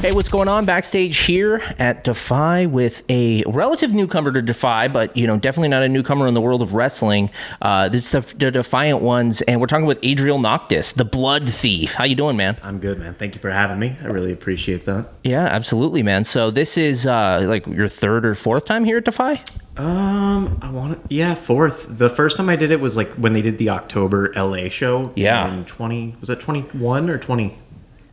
Hey, what's going on? Backstage here at Defy with a relative newcomer to Defy, but definitely not a newcomer in the world of wrestling. This is the Defiant ones, and we're talking with Adriel Noctis, the Blood Thief. How you doing, man? I'm good, man. Thank you for having me. I really appreciate that. Yeah, absolutely, man. So this is like your third or fourth time here at Defy? Fourth. The first time I did it was like when they did the October LA show. Yeah. In was that 21 or 20?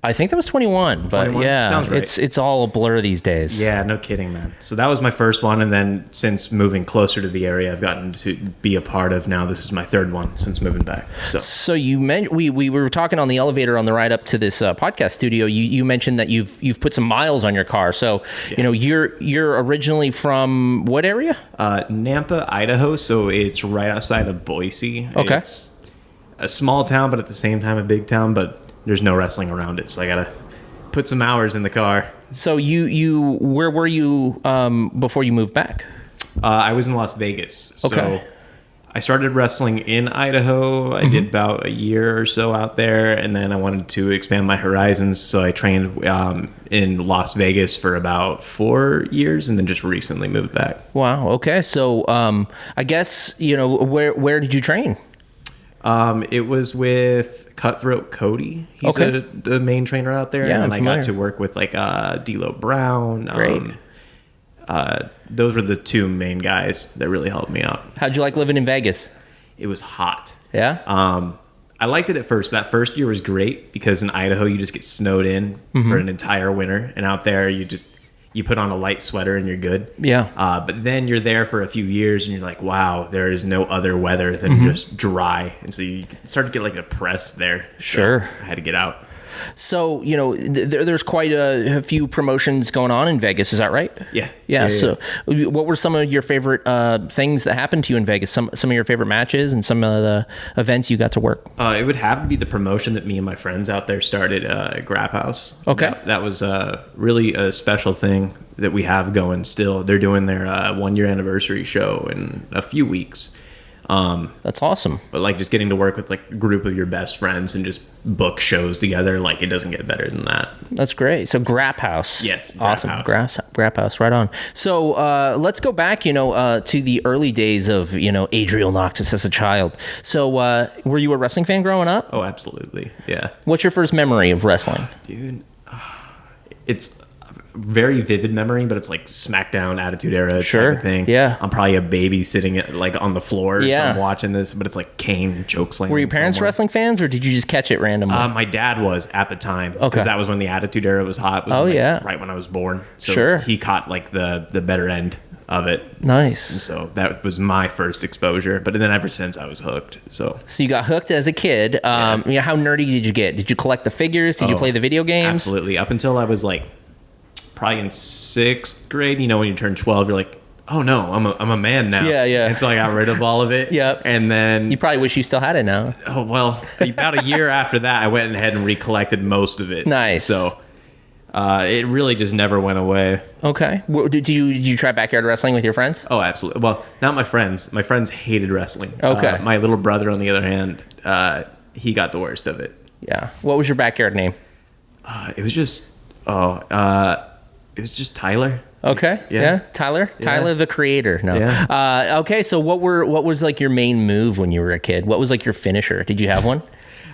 I think that was 21, but 21? Yeah, sounds right. It's all a blur these days. Yeah, no kidding, man. So that was my first one, and then since moving closer to the area, I've gotten to be a part of now. This is my third one since moving back. So you mentioned we were talking on the elevator on the ride up to this podcast studio. You mentioned that you've put some miles on your car. So yeah. You're originally from what area? Nampa, Idaho. So it's right outside of Boise. Okay. It's a small town, but at the same time a big town, but there's no wrestling around it, so I gotta put some hours in the car. So you where were you before you moved back? I was in Las Vegas. Okay. So I started wrestling in Idaho. I did about a year or so out there, and then I wanted to expand my horizons, so I trained in Las Vegas for about 4 years, and then just recently moved back. Wow. Okay. So I guess where did you train? It was with Cutthroat Cody. He's the main trainer out there. Yeah, and I got to work with like D'Lo Brown. Great. Those were the two main guys that really helped me out. How'd you like living in Vegas? It was hot. Yeah? I liked it at first. That first year was great because in Idaho you just get snowed in for an entire winter, and out there you put on a light sweater and you're good. Yeah. But then you're there for a few years and you're like, wow, there is no other weather than just dry. And so you start to get like depressed there. Sure. So I had to get out. So, there's quite a few promotions going on in Vegas. Is that right? Yeah. So what were some of your favorite things that happened to you in Vegas? Some of your favorite matches and some of the events you got to work? It would have to be the promotion that me and my friends out there started, Grap House. Okay. That was really a special thing that we have going still. They're doing their 1 year anniversary show in a few weeks. That's awesome. But like just getting to work with like a group of your best friends and just book shows together, like it doesn't get better than that. That's great. So Grap House. Yes. Awesome. Grap House. Right on. So let's go back, to the early days of, Adriel Noctis as a child. So were you a wrestling fan growing up? Oh, absolutely. Yeah. What's your first memory of wrestling? Dude, it's very vivid memory, but it's like SmackDown Attitude Era type of thing. Yeah. I'm probably a baby sitting like on the floor. Yeah. So I'm watching this, but it's like Kane joke slam. Were your parents wrestling fans, or did you just catch it randomly? My dad was at the time. Okay. Because that was when the Attitude Era was hot. It was right when I was born. So sure. He caught like the better end of it. Nice. And so that was my first exposure. But then ever since I was hooked. So you got hooked as a kid. How nerdy did you get? Did you collect the figures? Did you play the video games? Absolutely. Up until I was like probably in 6th grade, when you turn 12, you're like, oh no, I'm a man now. Yeah. And so I got rid of all of it. Yep. And then you probably wish you still had it now. Oh, well, about a year after that, I went ahead and recollected most of it. Nice. So it really just never went away. Okay. Did you try backyard wrestling with your friends? Oh, absolutely. Well, not my friends. My friends hated wrestling. Okay. My little brother, on the other hand, he got the worst of it. Yeah. What was your backyard name? It was just Tyler. Okay. Yeah. Tyler the creator. No. Yeah. Okay. So what was like your main move when you were a kid? What was like your finisher? Did you have one?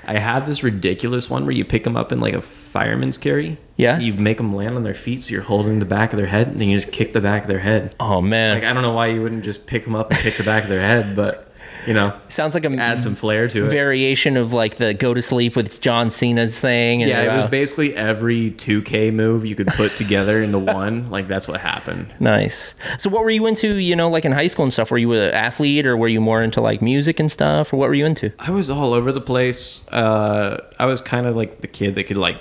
I had this ridiculous one where you pick them up in like a fireman's carry. Yeah. You make them land on their feet, so you're holding the back of their head, and then you just kick the back of their head. Oh man. Like I don't know why you wouldn't just pick them up and kick the back of their head, but sounds like add some flair to it. Variation of like the go to sleep with John Cena's thing. And it was basically every 2K move you could put together into one. Like that's what happened. Nice. So what were you into, like in high school and stuff? Were you an athlete, or were you more into like music and stuff, or what were you into? I was all over the place. I was kind of like the kid that could like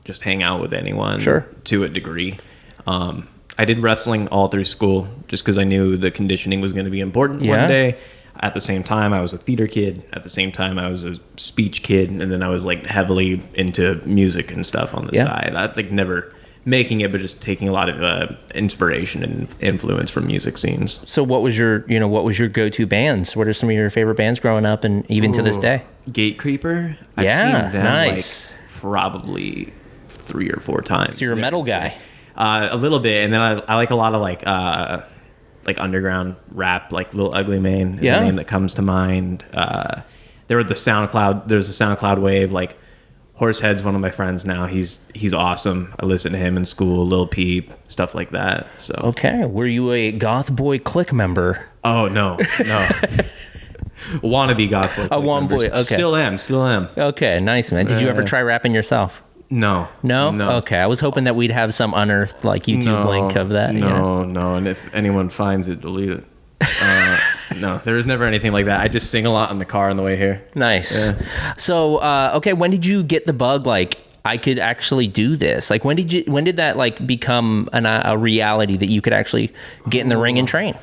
just hang out with anyone. Sure. To a degree. I did wrestling all through school just because I knew the conditioning was going to be important one day. At the same time, I was a theater kid. At the same time, I was a speech kid. And then I was like heavily into music and stuff on the side. I like never making it, but just taking a lot of inspiration and influence from music scenes. So what was your go-to bands? What are some of your favorite bands growing up and even to this day? Gate Creeper. I've Yeah, seen them nice. like probably 3 or 4 times. So you're a metal guy. A little bit, and then I like a lot of like underground rap, like Lil Ugly Mane is a name that comes to mind. There's a SoundCloud wave, like Horsehead's one of my friends now. He's awesome. I listen to him in school, Lil Peep, stuff like that. So Okay. Were you a Goth Boy Click member? oh no. Wannabe goth boy. One boy. Okay. Still am. Okay, nice, man. Did you ever try rapping yourself? No. No? Okay. I was hoping that we'd have some unearthed like YouTube link of that. No. And if anyone finds it, delete it. No, there was never anything like that. I just sing a lot in the car on the way here. Nice. Yeah. So, okay, when did you get the bug? Like, I could actually do this. Like, when did that like become a reality that you could actually get in the ring and train?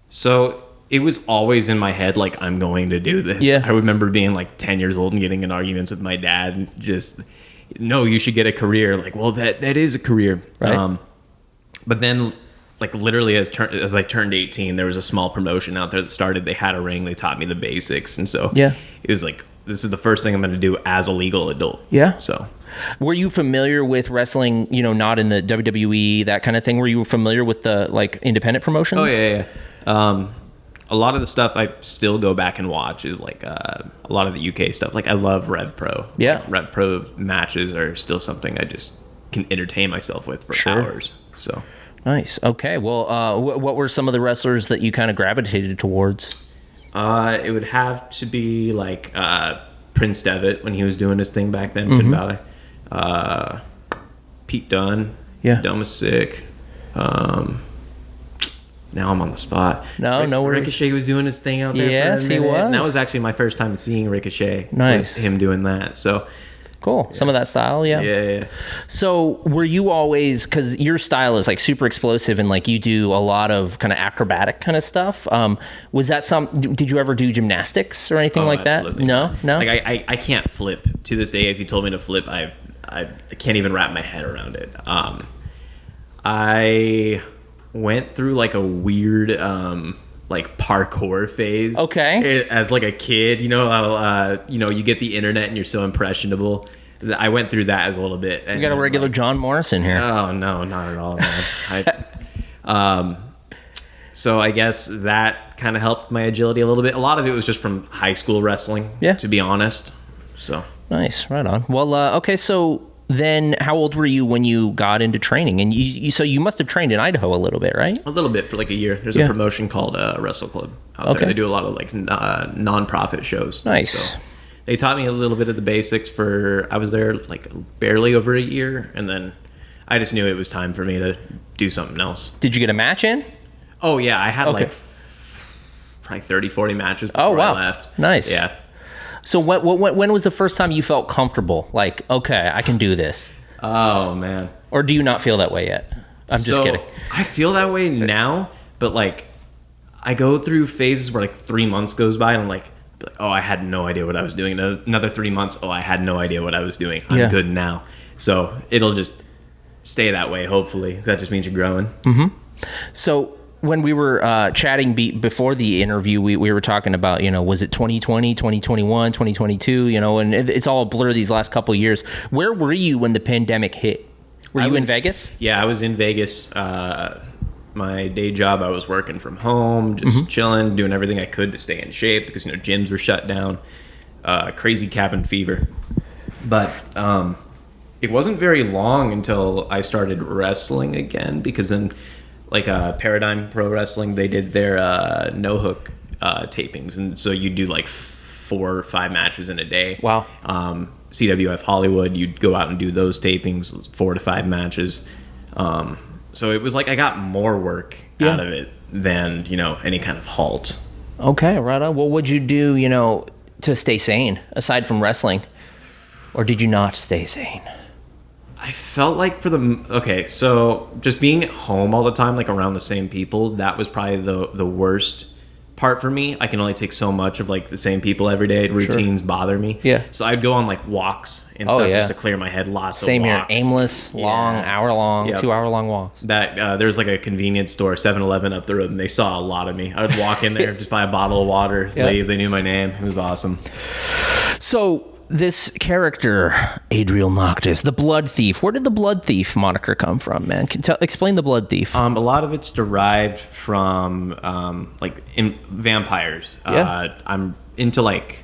So it was always in my head, like, I'm going to do this. Yeah. I remember being like 10 years old and getting in arguments with my dad and just, no, you should get a career. Like, well, that is a career. Right. But then, like, literally as I turned 18, there was a small promotion out there that started. They had a ring. They taught me the basics. And so it was like, this is the first thing I'm going to do as a legal adult. Yeah. So were you familiar with wrestling, not in the WWE, that kind of thing? Were you familiar with the like independent promotions? Oh, yeah. A lot of the stuff I still go back and watch is like a lot of the UK stuff. Like I love Rev Pro. Yeah. Like, Rev Pro matches are still something I just can entertain myself with for hours. So nice. Okay. Well, what were some of the wrestlers that you kind of gravitated towards? It would have to be like Prince Devitt when he was doing his thing back then, Finn Balor. Pete Dunne. Yeah. Dunne was sick. Now I'm on the spot. No worries. Ricochet was doing his thing out there. Yes, for a minute. he was. And that was actually my first time seeing Ricochet. Nice. Was him doing that. So cool. Some of that style. Yeah. Yeah. So were you always, because your style is like super explosive and like you do a lot of kind of acrobatic kind of stuff. Was that did you ever do gymnastics or anything like that? No. Like I can't flip to this day. If you told me to flip, I can't even wrap my head around it. I went through like a weird like parkour phase. Okay. As like a kid, you get the internet and you're so impressionable. I went through that as a little bit. You got a regular John Morrison here. Oh no, not at all, man. So I guess that kind of helped my agility a little bit. A lot of it was just from high school wrestling. Yeah. To be honest. So nice, right on. Well, okay, so then how old were you when you got into training? And so you must have trained in Idaho a little bit, right? A little bit for like a year. There's a promotion called Wrestle Club out there. They do a lot of like non-profit shows. Nice. So they taught me a little bit of the basics I was there like barely over a year. And then I just knew it was time for me to do something else. Did you get a match in? Oh yeah. I had like probably 30, 40 matches before I left. Nice. Yeah. So when was the first time you felt comfortable? Like, okay, I can do this. Oh man. Or do you not feel that way yet? I'm just kidding. I feel that way now, but like I go through phases where like 3 months goes by and I'm like, oh, I had no idea what I was doing. Another 3 months, oh, I had no idea what I was doing. I'm good now. So it'll just stay that way, hopefully. That just means you're growing. Mm-hmm. So when we were chatting before the interview, we were talking about, was it 2020, 2021, 2022, and it's all a blur these last couple of years. Where were you when the pandemic hit? Were you in Vegas? Yeah, I was in Vegas. My day job, I was working from home, just chilling, doing everything I could to stay in shape because, gyms were shut down. Crazy cabin fever. But it wasn't very long until I started wrestling again because then like Paradigm Pro Wrestling, they did their no hook tapings, and so you do like 4 or 5 matches in a day. Wow. CWF Hollywood, you'd go out and do those tapings, 4 to 5 matches. So it was like I got more work out of it than any kind of halt. Okay, right on. Well, what'd you do to stay sane aside from wrestling, or did you not stay sane? I felt like so just being at home all the time, like around the same people, that was probably the worst part for me. I can only take so much of like the same people every day. Routines bother me. Yeah. So I'd go on like walks and stuff just to clear my head. Lots Same of here. walks. Aimless, long, hour-long, 2-hour-long walks. That there's like a convenience store, 7-Eleven up the road, and they saw a lot of me. I would walk in there, just buy a bottle of water, leave. They knew my name. It was awesome. So this character, Adriel Noctis, the Blood Thief. Where did the Blood Thief moniker come from, man? Explain the Blood Thief. A lot of it's derived from like in vampires. I'm into like.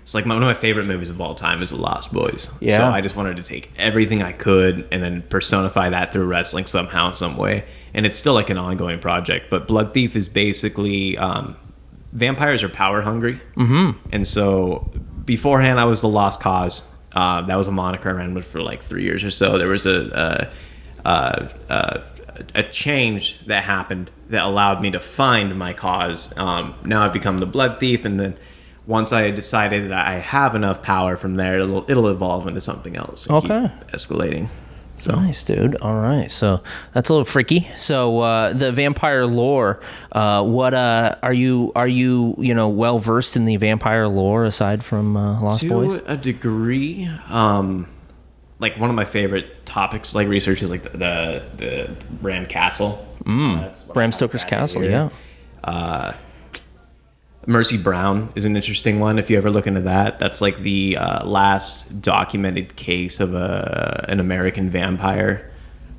It's like one of my favorite movies of all time is The Lost Boys. Yeah. So I just wanted to take everything I could and then personify that through wrestling somehow, some way. And it's still like an ongoing project. But Blood Thief is basically vampires are power hungry. Mm-hmm. And so beforehand, I was the Lost Cause. That was a moniker I ran with for like 3 years or so. There was a change that happened that allowed me to find my cause. Now I've become the Blood Thief, and then once I decided that I have enough power from there, it'll evolve into something else. And keep escalating. So. Nice, dude. All right, so that's a little freaky. So the vampire lore. What are you well versed in the vampire lore aside from Lost Boys? To a degree. Like one of my favorite topics, like research, is like the Bram Castle. Bram Stoker's Castle. Yeah. Mercy Brown is an interesting one. If you ever look into that, that's like the last documented case of an American vampire,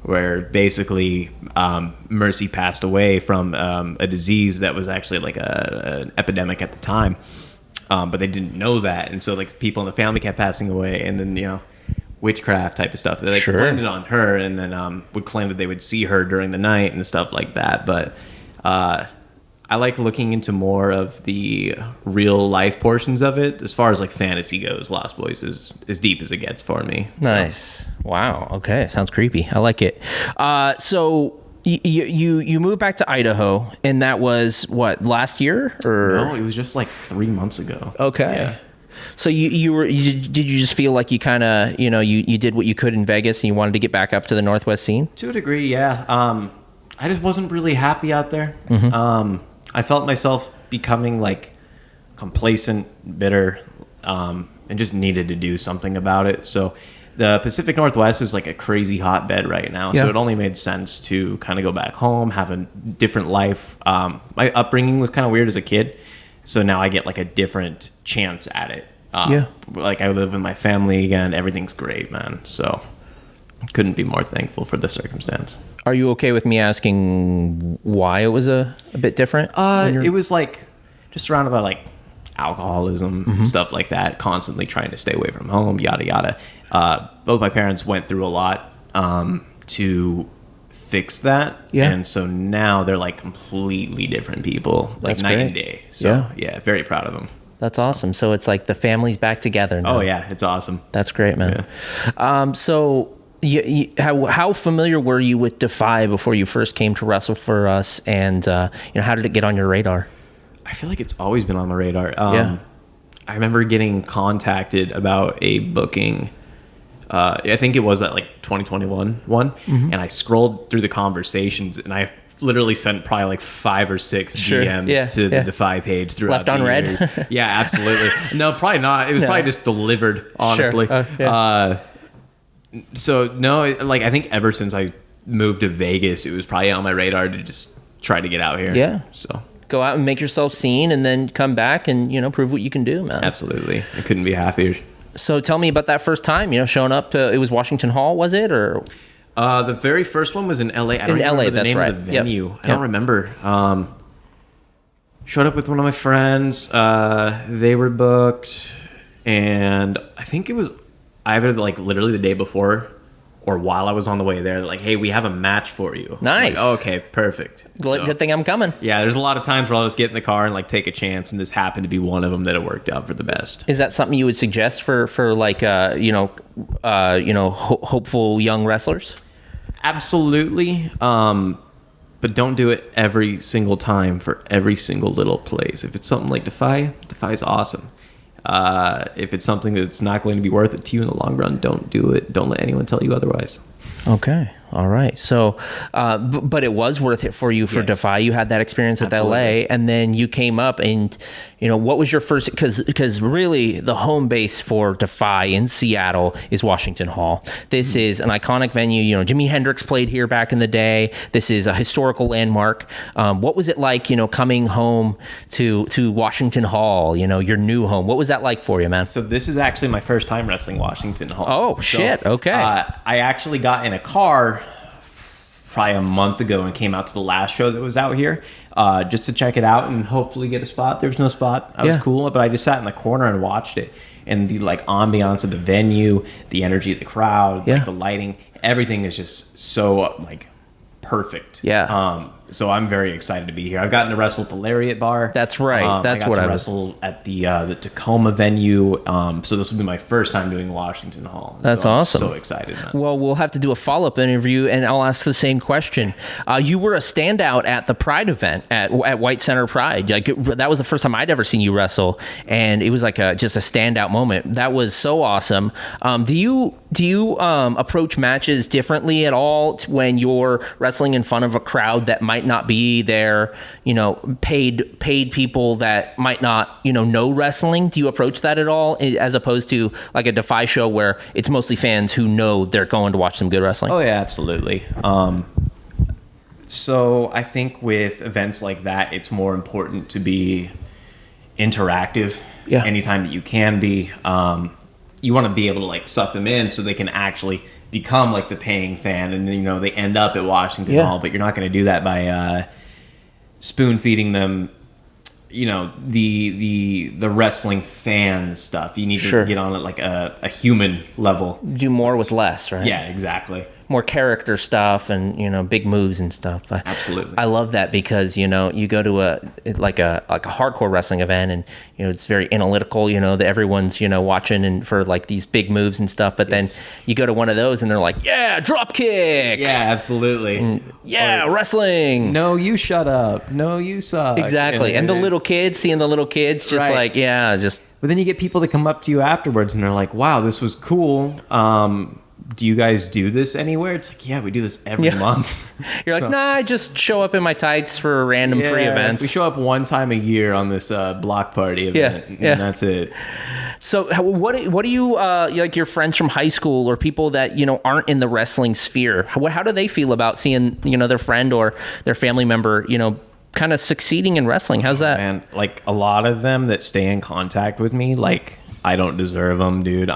where basically Mercy passed away from a disease that was actually like an epidemic at the time, but they didn't know that, and so like people in the family kept passing away, and then witchcraft type of stuff. They blamed it on her, and then would claim that they would see her during the night and stuff like that, but. I like looking into more of the real life portions of it. As far as like fantasy goes, Lost Boys is as deep as it gets for me. Nice. So. Wow. Okay. Sounds creepy. I like it. So you moved back to Idaho, and that was what, last year or? No, it was just like 3 months ago. Okay. Yeah. So did you just feel like you kind of, you did what you could in Vegas and you wanted to get back up to the Northwest scene? To a degree, yeah. I just wasn't really happy out there. Mm-hmm. I felt myself becoming like complacent, bitter, and just needed to do something about it. So the Pacific Northwest is like a crazy hotbed right now. Yeah. So it only made sense to kind of go back home, have a different life. My upbringing was kind of weird as a kid. So now I get like a different chance at it. Like I live with my family again. Everything's great, man. So couldn't be more thankful for the circumstance. Are you okay with me asking why it was a bit different? It was like just surrounded by like alcoholism, stuff like that, constantly trying to stay away from home, yada, yada. Both my parents went through a lot to fix that. Yeah. And so now they're like completely different people, like That's night great. And day. So yeah, very proud of them. That's awesome. So it's like the family's back together now. Oh yeah, it's awesome. That's great, man. Yeah. So how familiar were you with Defy before you first came to wrestle for us, and how did it get on your radar? I feel like it's always been on my radar. I remember getting contacted about a booking. I think it was that like 2021 one, and I scrolled through the conversations, and I literally sent probably like 5 or 6 DMs to the Defy page throughout Left on red. Years. Yeah, absolutely. No, probably not. It was probably just delivered, honestly. Sure. So no, like I think ever since I moved to Vegas, it was probably on my radar to just try to get out here. Yeah. So go out and make yourself seen, and then come back and prove what you can do, man. Absolutely, I couldn't be happier. So tell me about that first time. Showing up. It was Washington Hall, was it, or? The very first one was in LA. I don't remember the name of the venue. Yep. I don't remember. Showed up with one of my friends. They were booked, and I think it was either like literally the day before or while I was on the way there. Like, hey, we have a match for you. Nice. Like, oh, okay, perfect. Good thing I'm coming. Yeah, there's a lot of times where I'll just get in the car and like take a chance, and this happened to be one of them that it worked out for the best. Is that something you would suggest for like hopeful young wrestlers? Absolutely. But don't do it every single time for every single little place. If it's something like Defy is awesome. If it's something that's not going to be worth it to you in the long run, don't do it. Don't let anyone tell you otherwise. Okay. All right. So, but it was worth it for you for Yes. Defy. You had that experience with Absolutely. LA, and then you came up and, what was your first, because really the home base for Defy in Seattle is Washington Hall. This is an iconic venue. Jimi Hendrix played here back in the day. This is a historical landmark. What was it like, coming home to Washington Hall, your new home? What was that like for you, man? So this is actually my first time wrestling Washington Hall. Oh, shit. Okay. I actually got in a car probably a month ago and came out to the last show that was out here just to check it out and hopefully get a spot. There's no spot. I was cool, but I just sat in the corner and watched it. And the ambiance of the venue, the energy of the crowd, the lighting, everything is just so perfect. Yeah. So I'm very excited to be here. I've gotten to wrestle at the Lariat Bar. That's right. That's what I was. Wrestle at the Tacoma venue. So this will be my first time doing Washington Hall. That's so awesome. I'm so excited, man. Well, we'll have to do a follow-up interview, and I'll ask the same question. You were a standout at the Pride event at White Center Pride. That was the first time I'd ever seen you wrestle, and it was just a standout moment. That was so awesome. Do you approach matches differently at all when you're wrestling in front of a crowd that might not be there, paid people that might not, know wrestling? Do you approach that at all, as opposed to like a Defy show where it's mostly fans who know they're going to watch some good wrestling? Oh yeah, absolutely. So I think with events like that, it's more important to be interactive. Yeah. Anytime that you can be, you want to be able to suck them in so they can actually become the paying fan, and then they end up at Washington Hall. But you're not going to do that by spoon feeding them the wrestling fan stuff. You need to get on it a human level. Do more with less, right? Yeah, exactly. More character stuff and big moves and stuff. Absolutely. I love that because you go to a hardcore wrestling event and it's very analytical. That everyone's watching and for these big moves and stuff. But then you go to one of those and they're like, yeah, drop kick. Yeah, absolutely. Wrestling. No, you shut up. No, you suck. Exactly. And the little kids, seeing the little kids just But then you get people that come up to you afterwards and they're like, wow, this was cool. Do you guys do this anywhere? It's yeah, we do this every month. You're like, nah, I just show up in my tights for random free events. We show up one time a year on this block party event, and that's it. So what do you, your friends from high school or people that, aren't in the wrestling sphere, how do they feel about seeing, their friend or their family member, kind of succeeding in wrestling? How's that? Man, a lot of them that stay in contact with me, I don't deserve them, dude.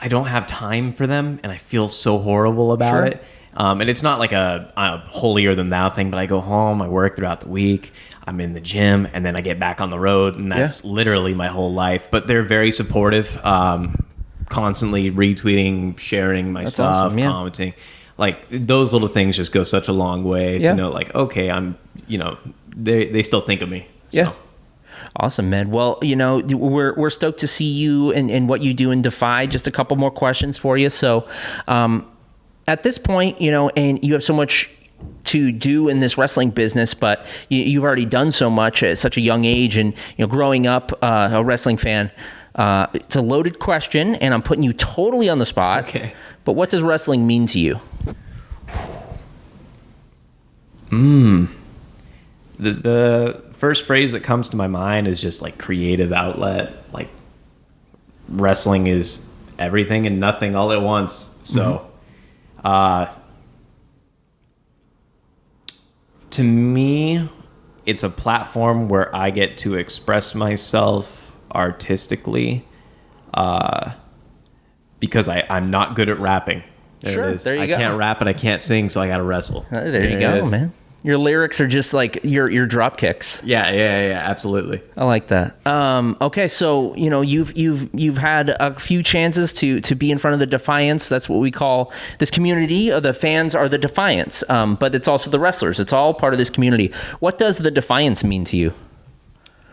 I don't have time for them, and I feel so horrible about it. And it's not a holier than thou thing, but I go home, I work throughout the week, I'm in the gym, and then I get back on the road, and that's literally my whole life. But they're very supportive, constantly retweeting, sharing my stuff, awesome, commenting. Those little things just go such a long way to know, okay, I'm, they still think of me. So. Yeah. Awesome, man. Well, we're stoked to see you and what you do in Defy. Just a couple more questions for you. So, at this point, and you have so much to do in this wrestling business, but you've already done so much at such a young age, and growing up a wrestling fan. It's a loaded question, and I'm putting you totally on the spot. Okay. But what does wrestling mean to you? The first phrase that comes to my mind is just creative outlet. Wrestling is everything and nothing all at once. So, to me, it's a platform where I get to express myself artistically, because I'm not good at rapping. There you I go. can't rap and I can't sing, so I got to wrestle. There you go, man. Your lyrics are just like your drop kicks. Yeah, absolutely. I like that. Okay, so you've had a few chances to be in front of the Defiance. That's what we call this community. The fans are the Defiance, but it's also the wrestlers. It's all part of this community. What does the Defiance mean to you?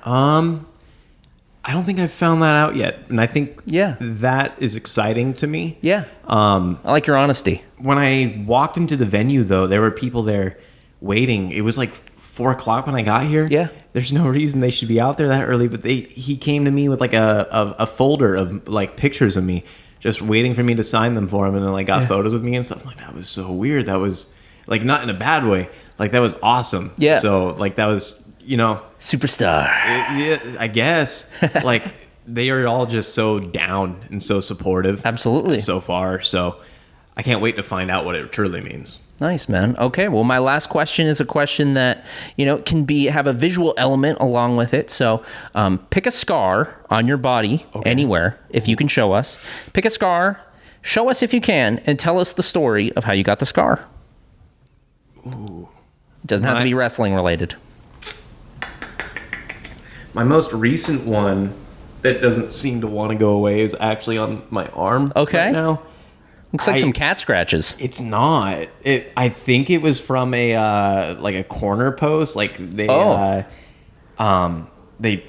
I don't think I've found that out yet, and I think Yeah. that is exciting to me. Yeah. I like your honesty. When I walked into the venue, though, there were people there waiting. It was 4 o'clock when I got here. Yeah. There's no reason they should be out there that early, but he came to me with a folder of pictures of me, just waiting for me to sign them for him, and then like got photos with me and stuff. I'm like, that was so weird. That was like not in a bad way. Like that was awesome. Yeah. So like that was, you know, Superstar. yeah, I guess like they are all just so down and so supportive. Absolutely. So far. So I can't wait to find out what it truly means. Nice, man. Okay, well, my last question is a question that, you know, can have a visual element along with it. So pick a scar on your body, anywhere, if you can show us. Pick a scar, show us if you can, and tell us the story of how you got the scar. Ooh. It doesn't have to be wrestling related. My most recent one that doesn't seem to want to go away is actually on my arm right now. Looks like some cat scratches. It's not. I think it was from a like a corner post. Like they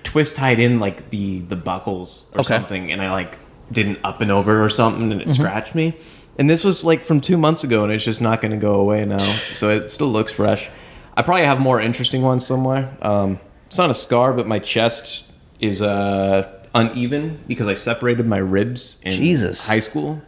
twist tied in like the buckles or something, and I like did an up and over or something, and it scratched me. And this was like from 2 months ago, and it's just not going to go away now. So it still looks fresh. I probably have more interesting ones somewhere. It's not a scar, but my chest is uneven because I separated my ribs in high school.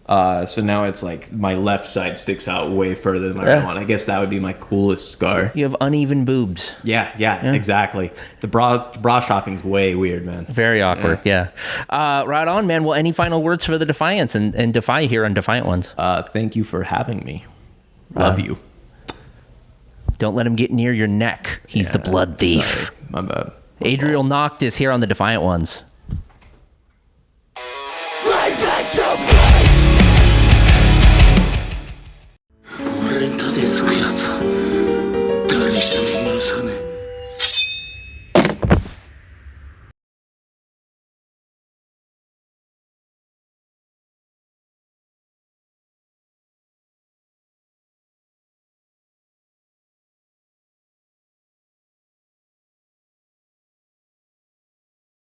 So now it's like my left side sticks out way further than my right one. I guess that would be my coolest scar. You have uneven boobs. Yeah, exactly. The bra shopping's way weird, man. Very awkward, yeah. Right on, man. Well, any final words for the Defiants and Defy here on Defiant Ones? Thank you for having me. Love you. Don't let him get near your neck. He's the blood thief. Sorry. My bad. Adriel Noctis here on the Defiant Ones.